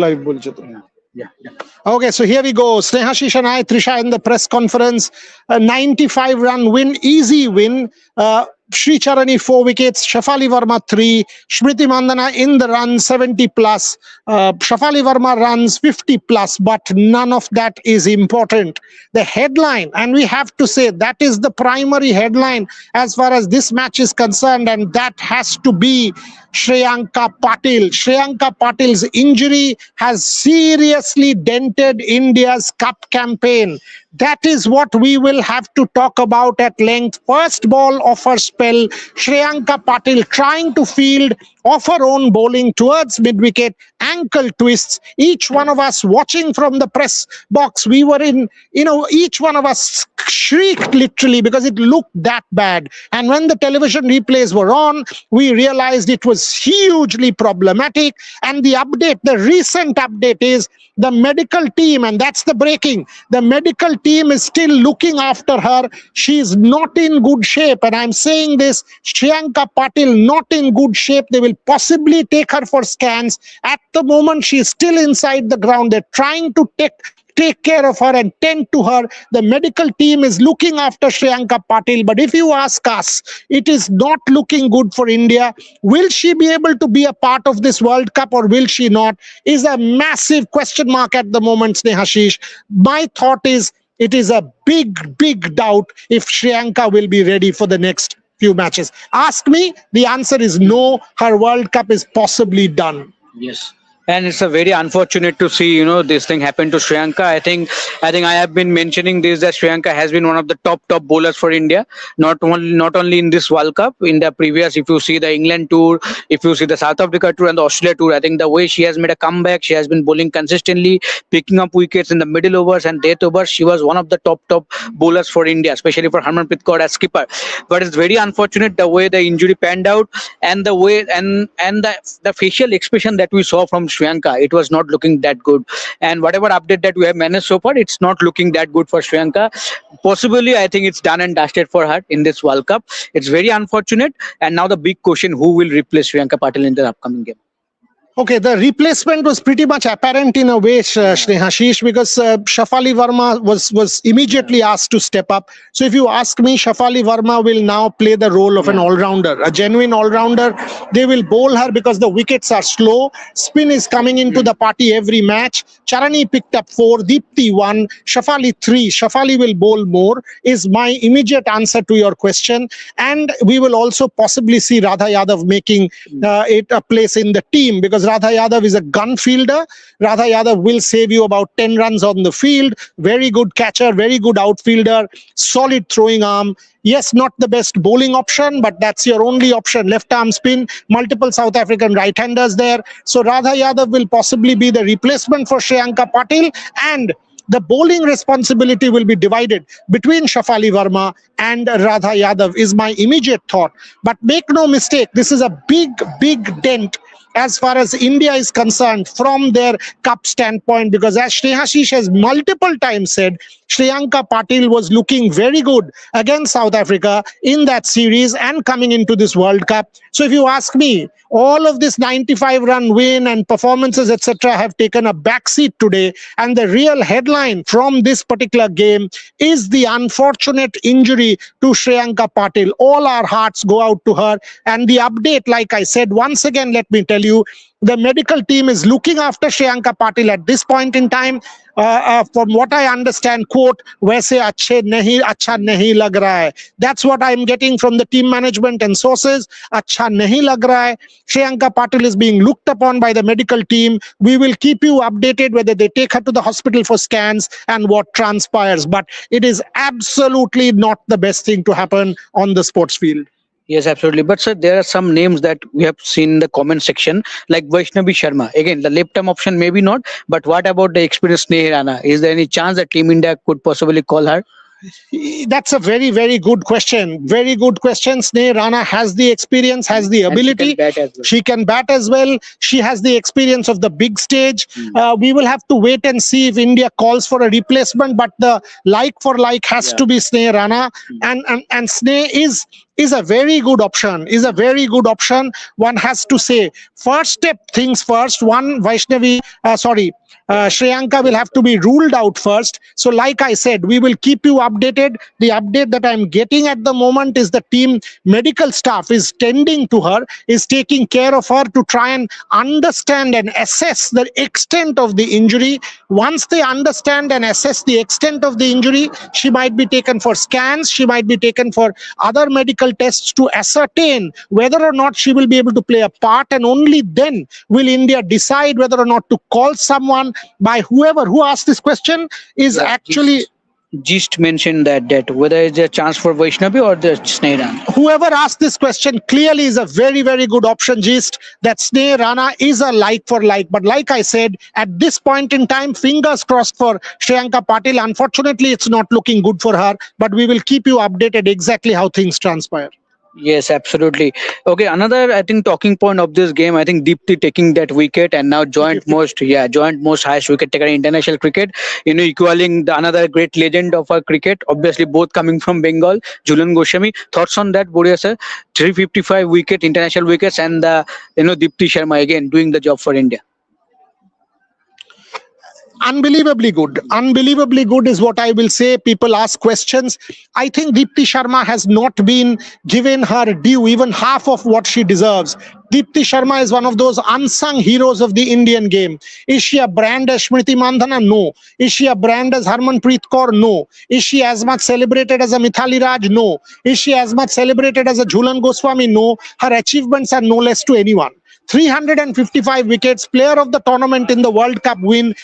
Live বলছো তো। Yeah, yeah. Okay, so here we go. Snehashish and I, Trisha in the press conference. A 95-run win, easy win. Sri Charani 4 wickets, Shafali Verma 3, Smriti Mandana in the run 70 plus, Shafali Verma runs 50 plus, but none of that is important. The headline, and we have to say that is the primary headline as far as this match is concerned, and that has to be Shreyanka Patil. Shreyanka Patil's injury has seriously dented India's cup campaign. That is what we will have to talk about at length. First ball of her spell, Shreyanka Patil trying to field off her own bowling towards mid-wicket, ankle twists. Each one of us watching from the press box, we were in, each one of us shrieked literally because it looked that bad. And when the television replays were on, we realized it was hugely problematic. And the update, the recent update is the medical team, and that's the breaking. The medical team is still looking after her. She is not in good shape. And I'm saying this, Shreyanka Patil not in good shape. They will possibly take her for scans. At the moment, she is still inside the ground. They're trying to take care of her and tend to her. The medical team is looking after Shreyanka Patil. But if you ask us, it is not looking good for India. Will she be able to be a part of this World Cup or will she not? Is a massive question mark at the moment, Snehashish. My thought is it is a big doubt if Shreyanka will be ready for the next few matches. Ask me, the answer is no. Her World Cup is possibly done. Yes. And it's a very unfortunate to see, this thing happen to Shreyanka. I think I have been mentioning this, that Shreyanka has been one of the top bowlers for India, not only in this World Cup, in the previous, if you see the England tour, if you see the South Africa tour and the Australia tour, I think the way she has made a comeback, she has been bowling consistently, picking up wickets in the middle overs and death overs. She was one of the top bowlers for India, especially for Harmanpreet Kaur as skipper. But it's very unfortunate the way the injury panned out, and the way and the facial expression that we saw from Shreyanka, it was not looking that good. And whatever update that we have managed so far, it's not looking that good for Shreyanka. Possibly, I think it's done and dusted for her in this World Cup. It's very unfortunate. And now the big question, who will replace Shreyanka Patil in the upcoming game? Okay, the replacement was pretty much apparent in a way, Snehashish, because Shafali Verma was immediately asked to step up. So if you ask me, Shafali Verma will now play the role of an all-rounder, a genuine all-rounder. They will bowl her because the wickets are slow. Spin is coming into the party every match. Charani picked up 4, Deepti 1, Shafali 3. Shafali will bowl more, is my immediate answer to your question. And we will also possibly see Radha Yadav making it a place in the team, because Radha Yadav is a gun fielder. Radha Yadav will save you about 10 runs on the field. Very good catcher, very good outfielder, solid throwing arm. Yes, not the best bowling option, but that's your only option. Left arm spin, multiple South African right-handers there. So Radha Yadav will possibly be the replacement for Shreyanka Patil, and the bowling responsibility will be divided between Shafali Verma and Radha Yadav is my immediate thought. But make no mistake, this is a big dent as far as India is concerned from their cup standpoint, because as Snehashish has multiple times said, Shreyanka Patil was looking very good against South Africa in that series and coming into this World Cup. So if you ask me, all of this 95-run win and performances, etc., have taken a backseat today. And the real headline from this particular game is the unfortunate injury to Shreyanka Patil. All our hearts go out to her. And the update, like I said, once again, let me tell you, the medical team is looking after Shreyanka Patil at this point in time. From what I understand, quote, वैसे अच्छा नहीं लग रहा है. That's what I'm getting from the team management and sources. अच्छा नहीं लग रहा है. Shreyanka Patil is being looked upon by the medical team. We will keep you updated whether they take her to the hospital for scans and what transpires. But it is absolutely not the best thing to happen on the sports field. Yes, absolutely. But sir, there are some names that we have seen in the comment section, like Vaishnavi Sharma. Again, the left arm option maybe not, but what about the experienced Sneha Rana? Is there any chance that Team India could possibly call her? That's a very good question. Very good question. Sneha Rana has the experience, has the ability. She can bat as well. She has the experience of the big stage. We will have to wait and see if India calls for a replacement, but the like for like has to be Sneha Rana. And Sneha is a very good option. Is a very good option. One has to say, first step things first. One Vaishnavi, sorry. Shreyanka will have to be ruled out first. So, like I said, we will keep you updated. The update that I'm getting at the moment is the team medical staff is tending to her, is taking care of her to try and understand and assess the extent of the injury. Once they understand and assess the extent of the injury, she might be taken for scans, she might be taken for other medical tests to ascertain whether or not she will be able to play a part, and only then will India decide whether or not to call someone. By whoever who asked this question is actually just mentioned that whether it's a chance for Vaishnavi or the Sneh. Whoever asked this question clearly is a very, very good option, Gist, that Sneh Rana is a like for like. But like I said, at this point in time, fingers crossed for Shreyanka Patil. Unfortunately, it's not looking good for her, but we will keep you updated exactly how things transpire. Yes, absolutely. Okay, another I think talking point of this game, I think Deepti taking that wicket and now joint most highest wicket taker in international cricket. Equaling another great legend of our cricket. Obviously, both coming from Bengal, Julian Goswami. Thoughts on that, Boria sir? 355 wicket, international wickets, and Deepti Sharma again doing the job for India. Unbelievably good is what I will say. People ask questions. I think Deepti Sharma has not been given her due, even half of what she deserves. Deepti Sharma is one of those unsung heroes of the Indian game. Is she a brand as Smriti Mandhana? No. Is she a brand as Harmanpreet Kaur? No. Is she as much celebrated as a Mithali Raj? No. Is she as much celebrated as a Jhulan Goswami? No. Her achievements are no less to anyone. 355 wickets, player of the tournament in the World Cup win.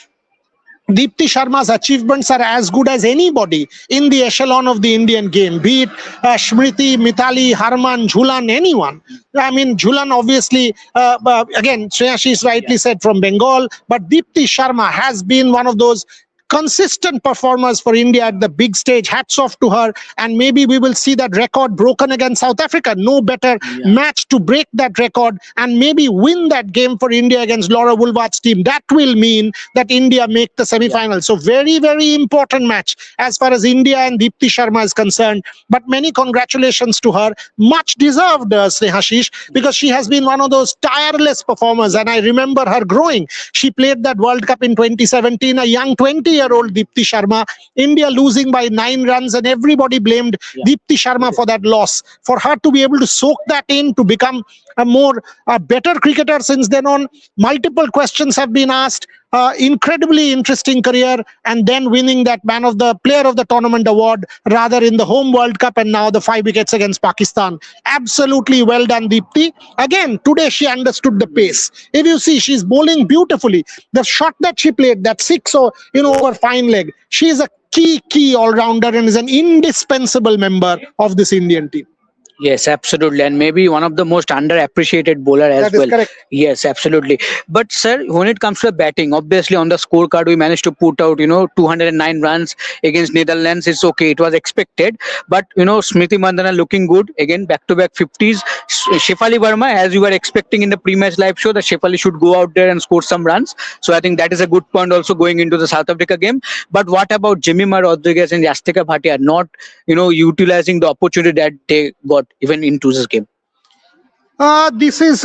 Deepti Sharma's achievements are as good as anybody in the echelon of the Indian game, be it Smriti, Mithali, Harman, Jhulan, anyone. I mean, Jhulan obviously, again, Shreya rightly said from Bengal, but Deepti Sharma has been one of those consistent performers for India at the big stage. Hats off to her, and maybe we will see that record broken against South Africa. No better match to break that record and maybe win that game for India against Laura Woolward's team. That will mean that India make the semi-final. So very, very important match as far as India and Deepti Sharma is concerned. But many congratulations to her. Much deserved, Snehashish, because she has been one of those tireless performers. And I remember her growing. She played that World Cup in 2017, a young 20-year-old Deepti Sharma. India losing by 9 runs, and everybody blamed Deepti Sharma for that loss. For her to be able to soak that in, to become a better cricketer since then on, multiple questions have been asked. Incredibly interesting career, and then winning that player of the tournament award rather in the home World Cup, and now the 5 wickets against Pakistan. Absolutely well done, Deepti. Again, today she understood the pace. If you see, she's bowling beautifully. The shot that she played, that 6 over fine leg, she is a key all-rounder and is an indispensable member of this Indian team. Yes, absolutely, and maybe one of the most underappreciated bowler as well. Correct. Yes, absolutely. But sir, when it comes to batting, obviously on the scorecard we managed to put out 209 runs against Netherlands. It's okay, it was expected. But Smriti Mandhana looking good again, back-to-back 50s. Shefali Verma, as you were expecting in the pre-match live show, that Shefali should go out there and score some runs. So I think that is a good point also going into the South Africa game. But what about Jemimah Rodriguez and Yastika Bhatia not utilizing the opportunity that they got even into this game? This is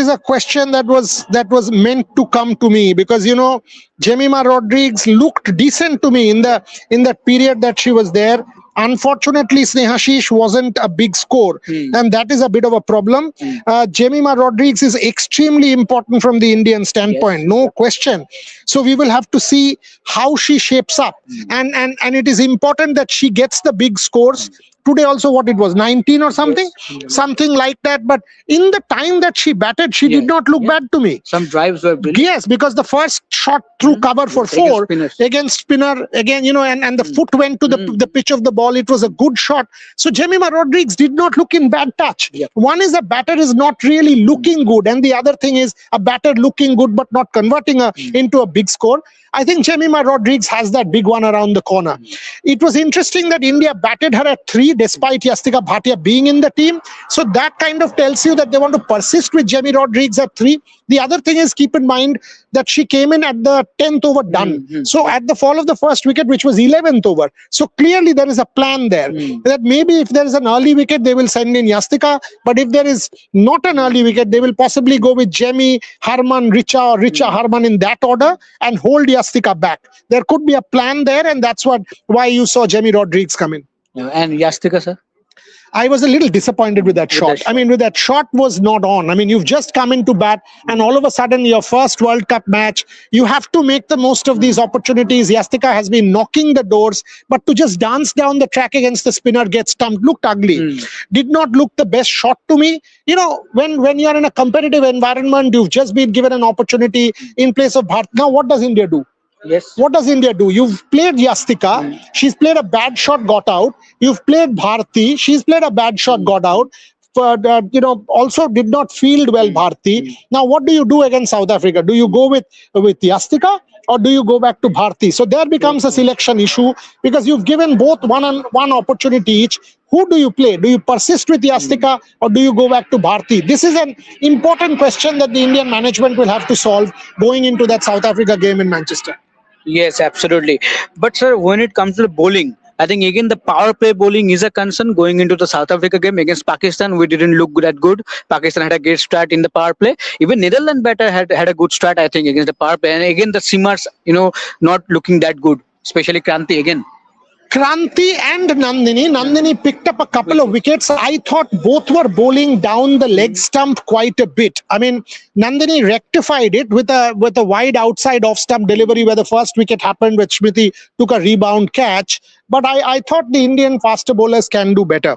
a question that was meant to come to me, because Jemimah Rodriguez looked decent to me in that period that she was there. Unfortunately, Snehashish wasn't a big score, and that is a bit of a problem. Jemimah Rodriguez is extremely important from the Indian standpoint, no question. So we will have to see how she shapes up, and it is important that she gets the big scores. Today also, what it was, 19 or something, something like that. But in the time that she batted, she did not look bad to me. Some drives were brilliant. Yes, because the first shot through cover for 4 against spinner again, and the foot went to the pitch of the ball. It was a good shot. So Jemimah Rodriguez did not look in bad touch. One is a batter is not really looking good, and the other thing is a batter looking good but not converting into a big score. I think Jemimah Rodriguez has that big one around the corner. It was interesting that India batted her at 3 despite Yastika Bhatia being in the team. So that kind of tells you that they want to persist with Jamie Rodriguez at 3. The other thing is, keep in mind that she came in at the 10th over done. So at the fall of the first wicket, which was 11th over. So clearly there is a plan there that maybe if there is an early wicket, they will send in Yastika. But if there is not an early wicket, they will possibly go with Jamie, Harman, Richa, or Richa, Harman in that order and hold Yastika back. There could be a plan there, and that's why you saw Jamie Rodriguez come in. And Yastika, sir? I was a little disappointed with that shot. I mean, with that shot was not on. I mean, you've just come into bat and all of a sudden your first World Cup match, you have to make the most of these opportunities. Yastika has been knocking the doors, but to just dance down the track against the spinner, get stumped, looked ugly. Did not look the best shot to me. You know, when you're in a competitive environment, you've just been given an opportunity in place of Bharat. Now, what does India do? Yes. What does India do? You've played Yastika. She's played a bad shot, got out. You've played Bharti. She's played a bad shot, got out. Also did not field well, Bharti. Now, what do you do against South Africa? Do you go with Yastika or do you go back to Bharti? So there becomes a selection issue because you've given both one opportunity each. Who do you play? Do you persist with Yastika or do you go back to Bharti? This is an important question that the Indian management will have to solve going into that South Africa game in Manchester. Yes, absolutely. But sir, when it comes to the bowling, I think again the power play bowling is a concern going into the South Africa game against Pakistan. We didn't look that good. Pakistan had a great start in the power play. Even Netherlands batter had a good start, I think, against the power play. And again, the seamers, not looking that good, especially Kranti again. Kranti and Nandini. Nandini picked up a couple of wickets. I thought both were bowling down the leg stump quite a bit. I mean, Nandini rectified it with a wide outside off stump delivery where the first wicket happened, which Smriti took a rebound catch. But I thought the Indian faster bowlers can do better.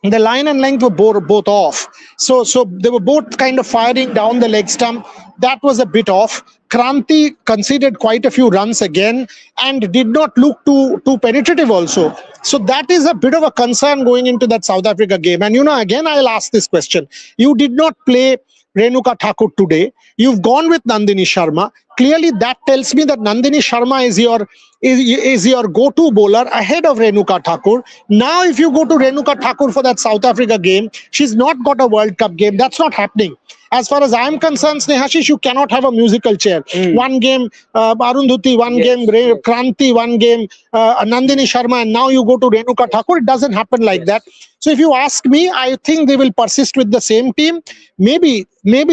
The line and length were both off. So they were both kind of firing down the leg stump. That was a bit off. Kranti conceded quite a few runs again and did not look too penetrative also. So that is a bit of a concern going into that South Africa game. And again, I'll ask this question. You did not play Renuka Thakur today. You've gone with Nandini Sharma. Clearly, that tells me that Nandini Sharma is your go-to bowler ahead of Renuka Thakur. Now, if you go to Renuka Thakur for that South Africa game, she's not got a World Cup game. That's not happening. As far as I am concerned, Snehashish, you cannot have a musical chair. One game Arundhati, one game Kranti, one game Nandini Sharma, and now you go to Renuka Thakur. It doesn't happen like that. So if you ask me, I think they will persist with the same team. Maybe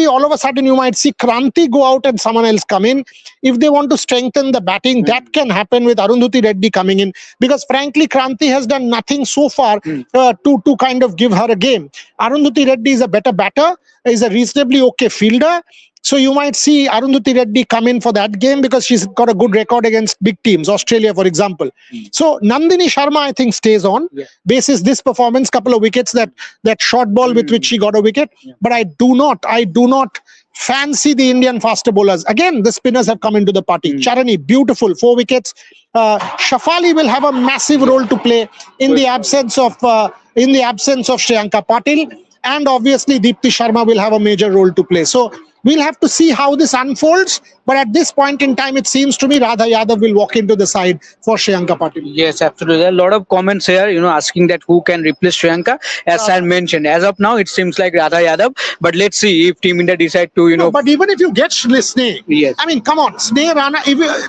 all of a sudden you might see Kranti go out and someone else come in. If they want to strengthen the batting, that can happen with Arundhati Reddy coming in. Because frankly, Kranti has done nothing so far to kind of give her a game. Arundhati Reddy is a better batter, is a reasonably okay fielder. So you might see Arundhati Reddy come in for that game because she's got a good record against big teams, Australia, for example. So Nandini Sharma, I think, stays on. Basis this performance, couple of wickets, that short ball with which she got a wicket. But I do not fancy the Indian faster bowlers. Again, the spinners have come into the party. Charani, beautiful, 4 wickets. Shafali will have a massive role to play in the absence of Shreyanka Patil. And obviously, Deepti Sharma will have a major role to play. So we'll have to see how this unfolds. But at this point in time, it seems to me Radha Yadav will walk into the side for Shreyanka Patil. Yes, absolutely. There are a lot of comments here, asking that who can replace Shreyanka. As I mentioned, as of now, it seems like Radha Yadav. But let's see if Team India decide to, No, but even if you get Sneh, yes. I mean, come on, Sneh Rana,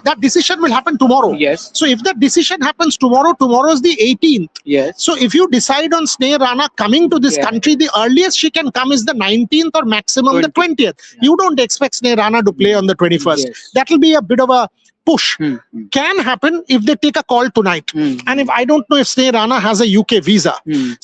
that decision will happen tomorrow. Yes. So if that decision happens tomorrow is the 18th. Yes. So if you decide on Sneh Rana coming to this country, the earliest she can come is the 19th or maximum the 20th. Yeah. You don't expect Sneh Rana to play on the 21st. Yes. That will be a bit of a push. Can happen if they take a call tonight. And if I don't know if Sneh Rana has a UK visa,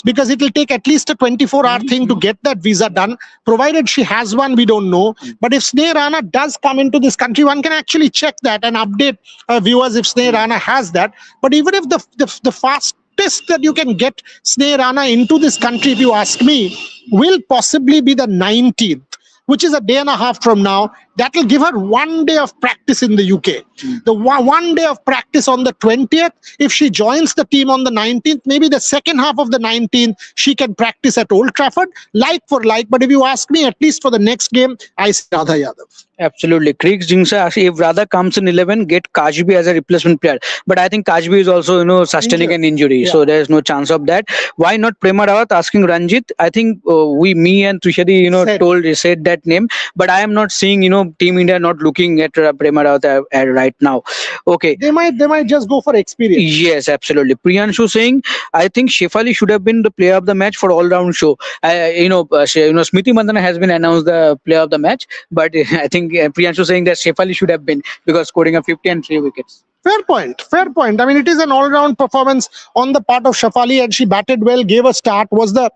because it will take at least a 24-hour thing to get that visa done. Provided she has one, we don't know. But if Sneh Rana does come into this country, one can actually check that and update viewers if Sneh Rana has that. But even if the fastest that you can get Sneh Rana into this country, if you ask me, will possibly be the 19th. Which is a day and a half from now. That will give her 1 day of practice in the UK. The 1 day of practice on the 20th. If she joins the team on the 19th, maybe the second half of the 19th, she can practice at Old Trafford, like for like. But if you ask me, at least for the next game, I see Radha Yadav. Absolutely. Creeks Jinxa, actually, if Radha comes in 11, get Kashbi as a replacement player. But I think Kashbi is also, sustaining an injury. Yeah. So there's no chance of that. Why not Prema Rawat? Asking Ranjit. I think me and Trishadi, said that name. But I am not seeing, Team India not looking at Prema Rawat right now. Okay. They might just go for experience. Yes, absolutely. Priyanshu saying, I think Shefali should have been the player of the match for all-round show. Smriti Mandana has been announced the player of the match, but I think Priyanshu saying that Shefali should have been because scoring a 50 and 3 wickets. Fair point. Fair point. I mean, it is an all-round performance on the part of Shefali, and she batted well, gave a start, was the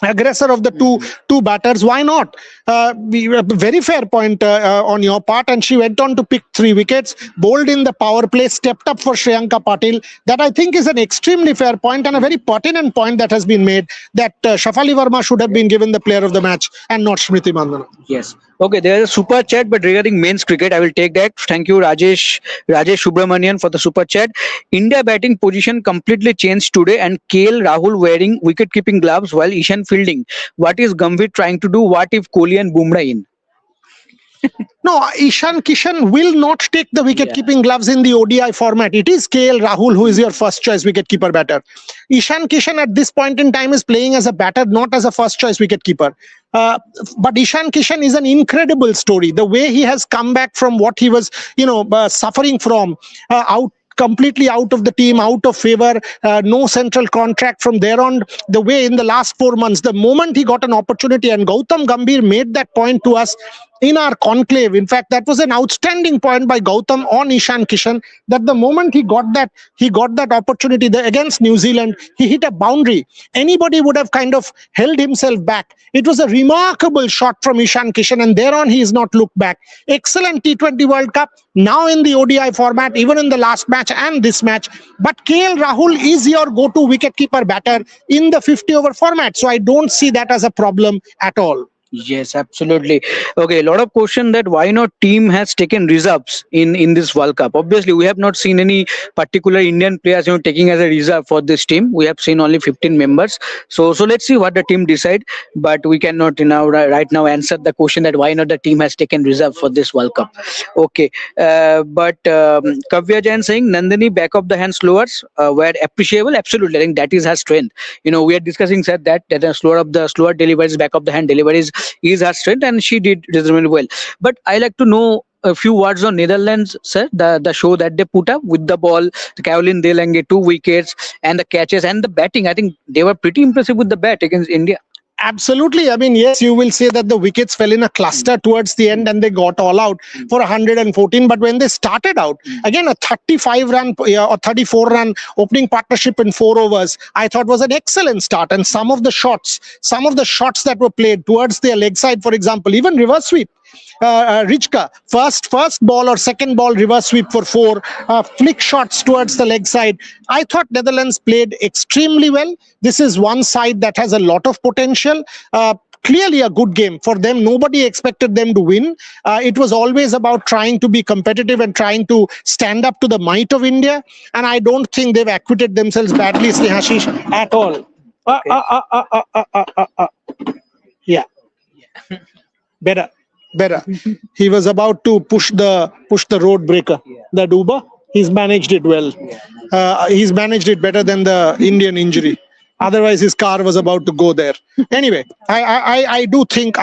aggressor of the two batters. Why not? Very fair point on your part, and she went on to pick 3 wickets, bowled in the power play, stepped up for Shreyanka Patil. That I think is an extremely fair point and a very pertinent point that has been made, that Shefali Verma should have been given the player of the match and not Smriti Mandana. Yes. Okay, there is a super chat, but regarding men's cricket, I will take that. Thank you, Rajesh Subramanian, for the super chat. India batting position completely changed today, and KL Rahul wearing wicket-keeping gloves while Ishan fielding. What is Gambhir trying to do? What if Kohli and Bumrah in? No, Ishan Kishan will not take the wicket-keeping gloves in the ODI format. It is KL Rahul who is your first-choice wicket-keeper batter. Ishan Kishan at this point in time is playing as a batter, not as a first-choice wicket-keeper. But Ishan Kishan is an incredible story. The way he has come back from what he was, suffering from, completely out of the team, out of favor, no central contract from there on. The way in the last 4 months, the moment he got an opportunity, and Gautam Gambhir made that point to us in our conclave. In fact, that was an outstanding point by Gautam on Ishan Kishan, that the moment he got that opportunity against New Zealand, he hit a boundary. Anybody would have kind of held himself back. It was a remarkable shot from Ishan Kishan, and thereon he has not looked back. Excellent T20 World Cup, now in the ODI format, even in the last match and this match. But KL Rahul is your go-to wicketkeeper batter in the 50-over format. So I don't see that as a problem at all. Yes, absolutely. Okay, a lot of question that why not team has taken reserves in this World Cup. Obviously, we have not seen any particular Indian players taking as a reserve for this team. We have seen only 15 members. So let's see what the team decide. But we cannot right now answer the question that why not the team has taken reserve for this World Cup. Okay, but Kavya Jain saying Nandini back of the hand slowers were appreciable. Absolutely, I think that is her strength. We are discussing said that the slower deliveries, back of the hand deliveries is her strength, and she did reasonably well. But I like to know a few words on Netherlands, sir. The show that they put up with the ball, the Caroline Delange 2 wickets, and the catches and the batting. I think they were pretty impressive with the bat against India. Absolutely. I mean, yes, you will say that the wickets fell in a cluster towards the end and they got all out for 114. But when they started out, again, a 35-run or 34-run opening partnership in 4 overs, I thought was an excellent start. And some of the shots that were played towards their leg side, for example, even reverse sweep. Richka, first ball or second ball reverse sweep for 4, flick shots towards the leg side. I thought Netherlands played extremely well. This is one side that has a lot of potential. Clearly a good game for them. Nobody expected them to win. It was always about trying to be competitive and trying to stand up to the might of India. And I don't think they've acquitted themselves badly, Snehashish, at all. Yeah. Better. He was about to push the road breaker, that Uber. He's managed it well. He's managed it better than the Indian injury. Otherwise, his car was about to go there. Anyway, I do think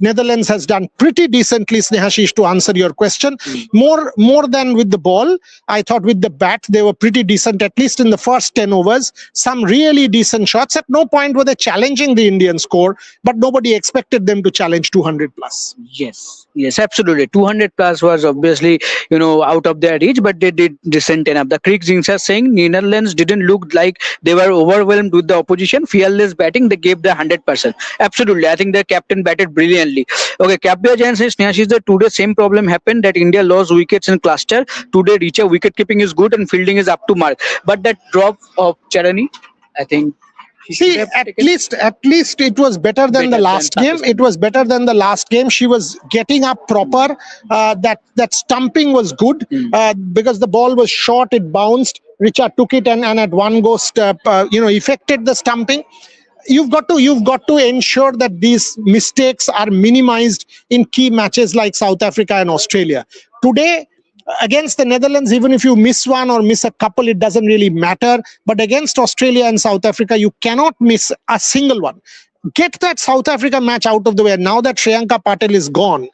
Netherlands has done pretty decently, Snehashish, to answer your question. More than with the ball, I thought with the bat, they were pretty decent, at least in the first 10 overs. Some really decent shots. At no point were they challenging the Indian score, but nobody expected them to challenge 200 plus. Yes, absolutely. 200 plus was obviously, out of their reach, but they did decent enough. The Creek Jinxa saying Netherlands didn't look like they were overwhelmed with the opposition. Fearless batting, they gave the 100%. Absolutely. I think their captain batted brilliantly. Okay, Kapia Jain says, Snehashish, that today same problem happened, that India lost wickets in cluster. Today, Richa wicket keeping is good and fielding is up to mark. But that drop of Charani, I think She should See, have at taken least it was better than the better than last game. Pakistan. It was better than the last game. She was getting up proper. That stumping was good because the ball was short. It bounced. Richard took it and at one go step, effected the stumping. You've got to ensure that these mistakes are minimized in key matches like South Africa and Australia. Today, against the Netherlands, even if you miss one or miss a couple, it doesn't really matter. But against Australia and South Africa, you cannot miss a single one. Get that South Africa match out of the way. Now that Shreyanka Patel is gone,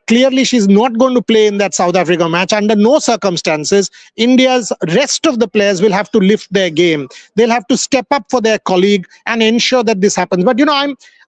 clearly she's not going to play in that South Africa match. Under no circumstances, India's rest of the players will have to lift their game. They'll have to step up for their colleague and ensure that this happens. But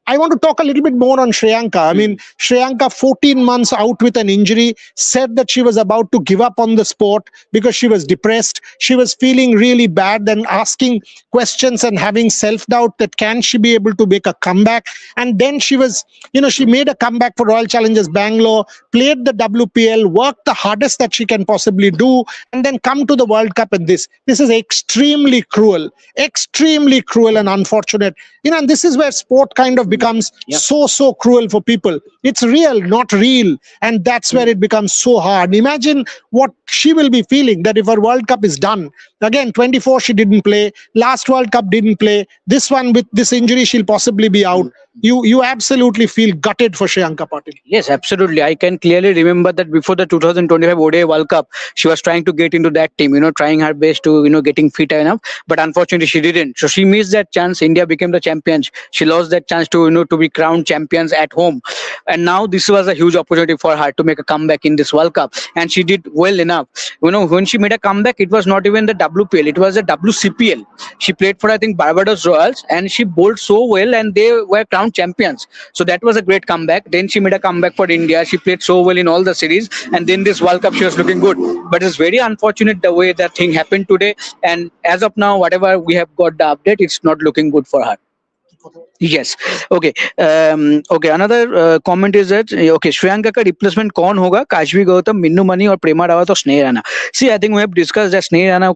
I want to talk a little bit more on Shreyanka. I mean, Shreyanka, 14 months out with an injury, said that she was about to give up on the sport because she was depressed. She was feeling really bad, then asking questions and having self-doubt that can she be able to make a comeback. And then she made a comeback for Royal Challengers Bangalore, played the WPL, worked the hardest that she can possibly do, and then come to the World Cup. And this is extremely cruel and unfortunate. And this is where sport kind of becomes so cruel for people. It's real, not real. And that's where it becomes so hard. Imagine what she will be feeling, that if her World Cup is done. Again, 24, she didn't play. Last World Cup didn't play. This one, with this injury, she'll possibly be out. You absolutely feel gutted for Shreyanka Patil. Yes, absolutely. I can clearly remember that before the 2025 ODI World Cup, she was trying to get into that team, trying her best to, getting fit enough. But unfortunately, she didn't. So she missed that chance. India became the champions. She lost that chance to be crowned champions at home. And now this was a huge opportunity for her to make a comeback in this World Cup. And she did well enough. When she made a comeback, it was not even the WPL. It was the WCPL. She played for, I think, Barbados Royals, and she bowled so well, and they were crowned champions. So that was a great comeback. Then she made a comeback for India. She played so well in all the series, and then this World Cup she was looking good. But it's very unfortunate the way that thing happened today. And as of now, whatever we have got the update, it's not looking good for her. Yes. Okay. Okay. Another comment is that okay, Shreyanka का replacement कौन होगा? Kashvi Gautam, Minnu money और प्रेमा रावत और स्नेह Rana. See, I think we have discussed that Sneh Rana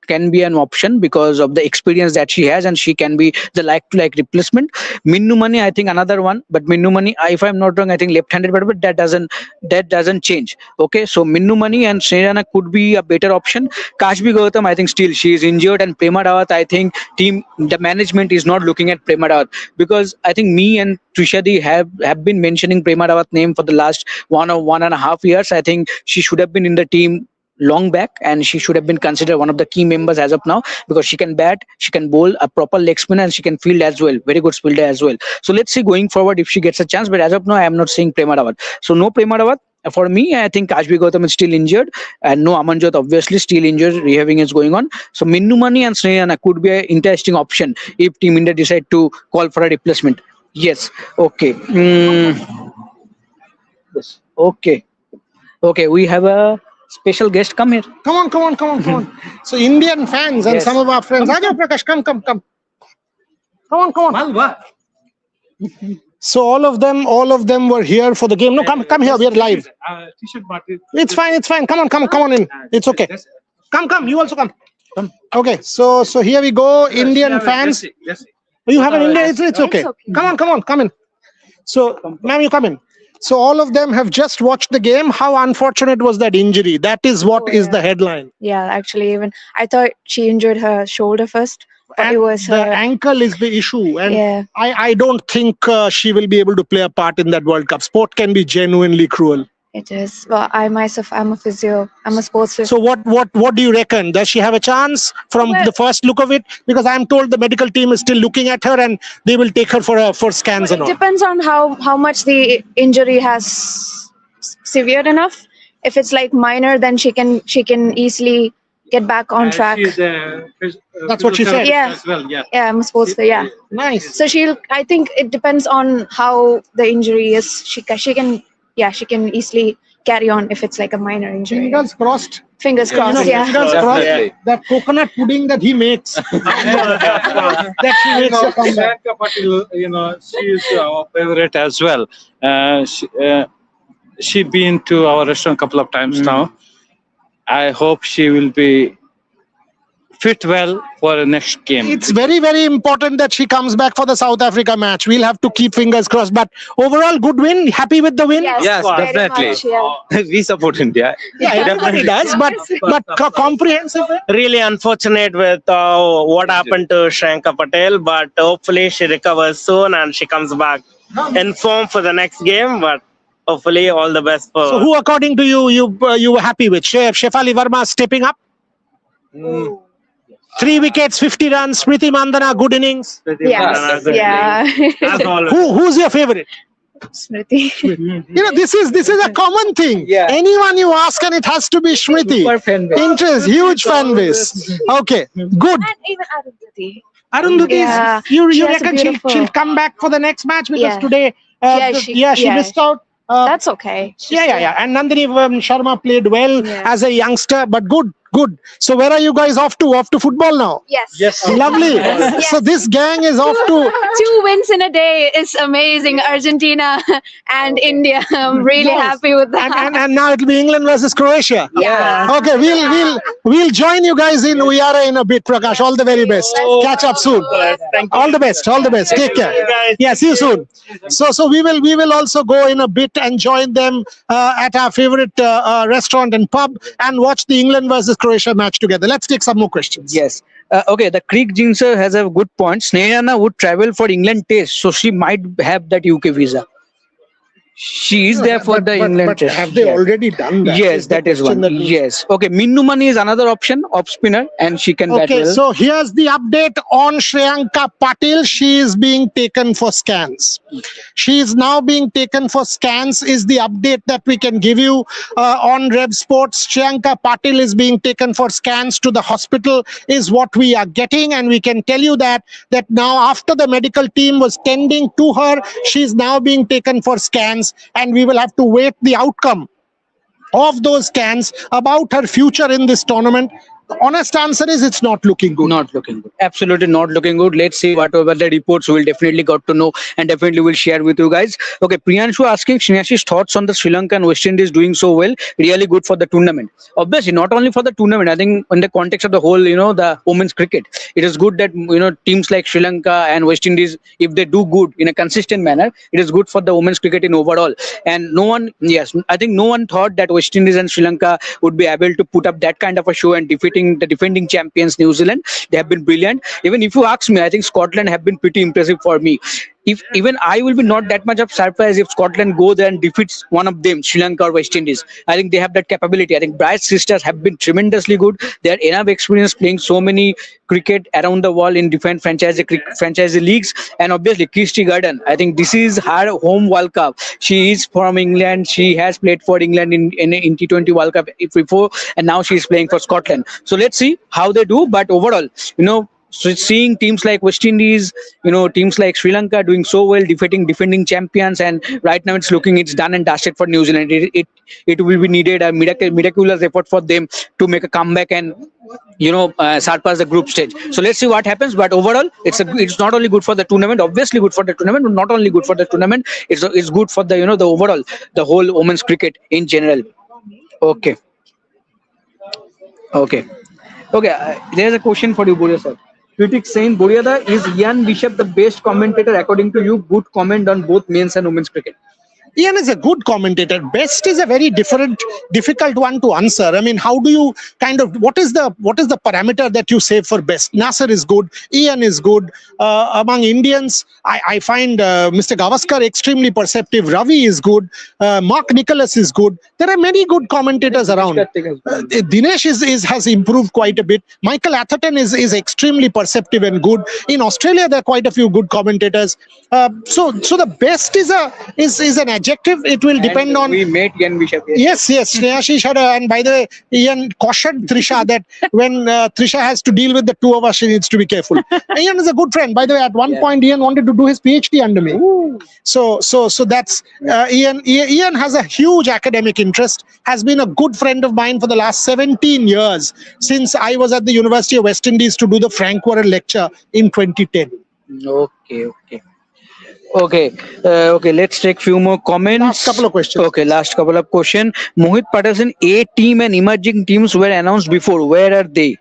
can be an option because of the experience that she has, and she can be the like replacement. Minnu Mani, I think another one, but Minnu Mani, if I'm not wrong, I think left-handed, but that doesn't change. Okay, so Minnu Mani and Sneh Rana could be a better option. Kashbi Gautam, I think still she is injured, and Prema Rawat, I think the management is not looking at Prema Rawat, because I think me and Trishadi have been mentioning Prema Rawat name for the last 1.5 years. I think she should have been in the team long back, and she should have been considered one of the key members as of now, because she can bat, she can bowl, a proper leg spinner, and she can field as well, very good fielder as well. So let's see going forward if she gets a chance, but as of now I am not seeing Prema Rawat. So no Prema Rawat. For me, I think Kashbi Gautam is still injured, and no Amanjot obviously still injured, rehabbing is going on. So Minnu Mani and Sneh Rana could be an interesting option if Team India decide to call for a replacement. Yes. Okay. Yes. Okay. Okay. We have a special guest. Come here. Come on. So Indian fans and Yes. some of our friends. Ajo Prakash, come. Come on. So all of them were here for the game. No, come here. We are live. It's fine. Come on in. It's okay. Come. You also come. Okay. So here we go. Indian fans. You have an India. It's okay. Come in. So, ma'am, you come in. So all of them have just watched the game. How unfortunate was that injury? That is what is the headline. Yeah, actually, even I thought she injured her shoulder first, but it And was the her. ankle is the issue. And Yeah, I don't think she will be able to play a part in that World Cup. Sport can be genuinely cruel. it is. Well, I myself, I'm a physio. I'm a sports physio. So what do you reckon? Does she have a chance from Well- the first look of it? Because I'm told the medical team is still looking at her and they will take her for scans and It all. depends on how much the injury has severe enough. If it's like minor, then she can easily get back on track. She's That's what she said. Yeah. As well, yeah. Yeah, I'm a sports physio. Yeah. Nice. So I think it depends on how the injury is. She can easily carry on if it's like a minor injury. Fingers crossed. Fingers crossed. Yeah. Fingers crossed. That coconut pudding that he makes. that she makes a comeback. Shreyanka Patil, she is our favorite as well. She been to our restaurant a couple of times now. I hope she will be fit well for the next game. It's very, very important that she comes back for the South Africa match. We'll have to keep fingers crossed. But overall, good win. Happy with the win? Yes, very definitely. much, yeah. We support India. Yeah, everybody does. But comprehensive. Really unfortunate with what happened to Shreyanka Patel, but hopefully she recovers soon and she comes back in form for the next game. But hopefully, all the best for. So, who, according to you, you were happy with? Shefali Verma stepping up. 3 wickets, 50 runs. Smriti Mandana, good innings. Yes, good yeah. As always. Who's your favorite? Smriti. This is a common thing. Yeah. Anyone you ask, and it has to be Smriti. Super fan base. Interest, huge fan base. Okay, good. And even Arundhati. Arundhati, Yeah. you She has a reckon beautiful- she'll come back for the next match because Yeah. today, she missed out. That's okay. Yeah. And Nandini Sharma played well Yeah. as a youngster, but good. So where are you guys off to? Off to football now? Yes. Lovely. Yes. So this gang is off to. 2 wins in a day is amazing. Argentina and India. I'm really Yes. happy with that. And now it'll be England versus Croatia. Yeah. Okay, we'll join you guys in Uyara in a bit, Prakash. All the very best. Catch up soon. Thank you. All the best. Take care. Yeah, see you soon. So we will also go in a bit and join them at our favorite restaurant and pub and watch the England versus Croatia match together. Let's take some more questions. Yes. Okay, the Creek Jinser has a good point. Snehana would travel for England test, so she might have that UK visa. She is there for the England But test. have they already done that? Yes, the that is question one. that we- Yes. Okay, Minnu Mani is another option, off spinner, and she can bat Okay, well. so here's the update on Shreyanka Patil. She is being taken for scans. She is now being taken for scans is the update that we can give you on Rev Sports. Shreyanka Patil is being taken for scans to the hospital is what we are getting. And we can tell you that now after the medical team was tending to her, she is now being taken for scans and we will have to wait the outcome of those scans about her future in this tournament. The honest answer is it's not looking good. Not looking good. Absolutely not looking good. Let's see whatever the reports we'll definitely got to know and definitely will share with you guys. Okay, Priyanshu asking Srinashi's thoughts on the Sri Lanka and West Indies doing so well. Really good for the tournament. Obviously, not only for the tournament. I think in the context of the whole, the women's cricket, it is good that teams like Sri Lanka and West Indies, if they do good in a consistent manner, it is good for the women's cricket in overall. And I think no one thought that West Indies and Sri Lanka would be able to put up that kind of a show and defeating the defending champions New Zealand. They have been brilliant. Even if you ask me, I think Scotland have been pretty impressive for me. If even I will be not that much of surprise if Scotland go there and defeats one of them, Sri Lanka or West Indies. I think they have that capability. I think Bryce sisters have been tremendously good. They have enough experience playing so many cricket around the world in different franchise leagues. And obviously Christy Garden, I think this is her home World Cup. She is from England. She has played for England in T20 World Cup before, and now she is playing for Scotland. So let's see how they do. But overall, so seeing teams like West Indies, teams like Sri Lanka doing so well, defending champions, and right now it's done and dusted for New Zealand. It will be needed a miraculous effort for them to make a comeback and surpass the group stage. So let's see what happens. But overall, it's not only good for the tournament, obviously good for the tournament, but not only good for the tournament, it's good for the the overall the whole women's cricket in general. Okay. There's a question for you, Boria sir. Critics saying, Boriada, is Ian Bishop the best commentator according to you? Good comment on both men's and women's cricket. Ian is a good commentator. Best is a very difficult one to answer. I mean, how do you what is the parameter that you say for best? Nasser is good. Ian is good. Among Indians, I find Mr. Gavaskar extremely perceptive. Ravi is good. Mark Nicholas is good. There are many good commentators around. Dinesh has improved quite a bit. Michael Atherton is extremely perceptive and good. In Australia, there are quite a few good commentators. So the best is an adjective. It will depend on. We met Ian Bishop. Yes. Snehashish had and by the way, Ian cautioned Trisha that when Trisha has to deal with the two of us, she needs to be careful. Ian is a good friend. By the way, at one point, Ian wanted to do his PhD under me. Ooh. So that's Ian. Ian has a huge academic interest. Has been a good friend of mine for the last 17 years since I was at the University of West Indies to do the Frank Warren lecture in 2010. Okay, let's take few more comments. Last couple of questions. Okay, last couple of questions. Mohit Patterson, A team and emerging teams were announced before. Where are they?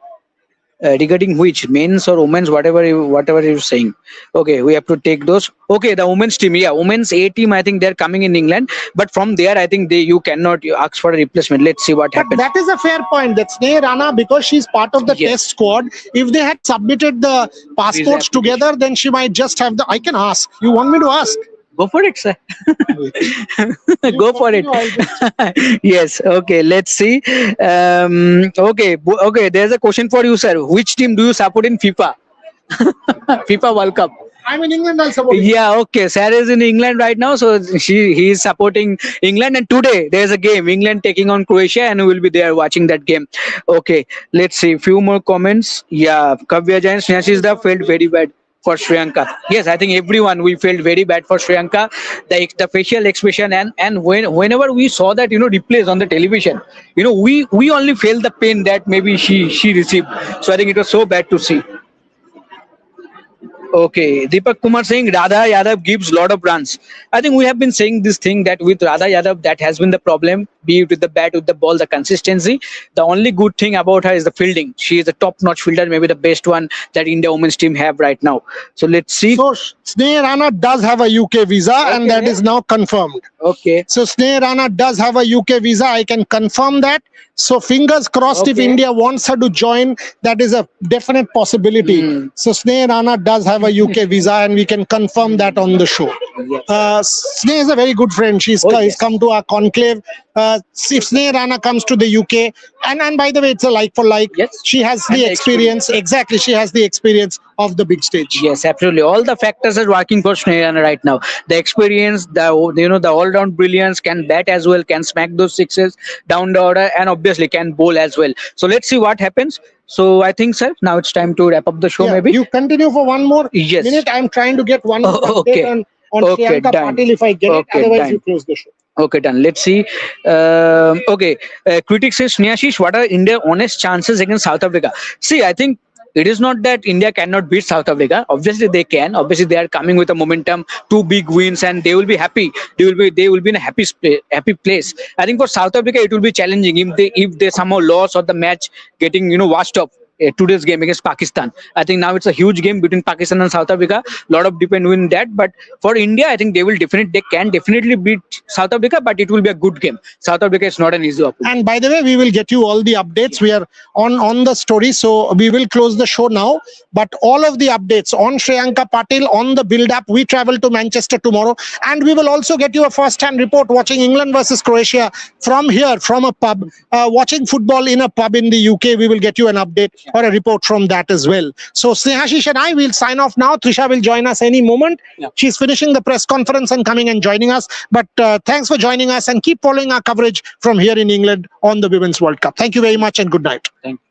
Regarding which men's or women's, whatever you're saying. Okay, we have to take those. Okay, the women's team, yeah, women's A team. I think they're coming in England, but from there, I think you cannot ask for a replacement. Let's see what But happens. that is a fair point. That Sneh Rana, because she's part of the Yes. test squad, if they had submitted the passports application. together, then she might just have the. I can ask. You want me to ask? Go for it, sir. Go for it. Yes. Okay. Let's see. Okay. There's a question for you, sir. Which team do you support in FIFA? FIFA World Cup. I'm in England. I'll support. Yeah, okay. Sarah is in England right now, so he is supporting England. And today there's a game, England taking on Croatia, and we'll be there watching that game. Okay, let's see. Few more comments. Yeah, Kavya Jain, Snehashishda felt very bad for Shreyanka. Yes, I think everyone we felt very bad for Shreyanka. The facial expression and whenever we saw that replays on the television, we only felt the pain that maybe she received. So I think it was so bad to see. Okay, Deepak Kumar saying Radha Yadav gives lot of runs. I think we have been saying this thing that with Radha Yadav that has been the problem, be it with the bat, with the ball, the consistency. The only good thing about her is the fielding. She is a top-notch fielder, maybe the best one that India women's team have right now. So let's see. So Sneh Rana does have a UK visa, and that is now confirmed. Okay. So Sneh Rana does have a UK visa. I can confirm that. So fingers crossed, if Okay. India wants her to join, that is a definite possibility. So Sneh Rana does have a UK visa, and we can confirm that on the show. Sneh is a very good friend. She's yes. come to our conclave. If Sneh Rana comes to the UK, and by the way, it's a like for like. Yes. She has And the the experience. Exactly, she has the experience of the big stage. Yes, absolutely. All the factors are working for Shreyanka right now. The experience, the all-round brilliance, can bat as well, can smack those sixes down the order, and obviously can bowl as well. So let's see what happens. So I think, sir, now it's time to wrap up the show. Yeah, Maybe. you continue for one more Yes. minute. I'm trying to get one more Oh, update okay. on Okay, Shreyanka done. Patil if I get Okay, it. Otherwise, done. you close the show. Okay, done. Let's see. Okay. Critics say, Snehashish, what are India's honest chances against South Africa? See, I think it is not that India cannot beat South Africa. Obviously, they can. Obviously, they are coming with a momentum, 2 big wins, and they will be happy. They will be in a happy place. I think for South Africa, it will be challenging if they somehow lost or the match getting washed up. Today's game against Pakistan. I think now it's a huge game between Pakistan and South Africa. A lot of depend on that. But for India, I think they can definitely beat South Africa, but it will be a good game. South Africa is not an easy opponent. And by the way, we will get you all the updates. We are on the story, so we will close the show now. But all of the updates on Shreyanka Patil, on the build-up. We travel to Manchester tomorrow, and we will also get you a first-hand report watching England versus Croatia from here, from a pub, watching football in a pub in the UK. We will get you an update or a report from that as well. So Snehashish and I will sign off now. Trisha will join us any moment. Yeah. She's finishing the press conference and coming and joining us. But thanks for joining us, and keep following our coverage from here in England on the Women's World Cup. Thank you very much, and good night. Thank you.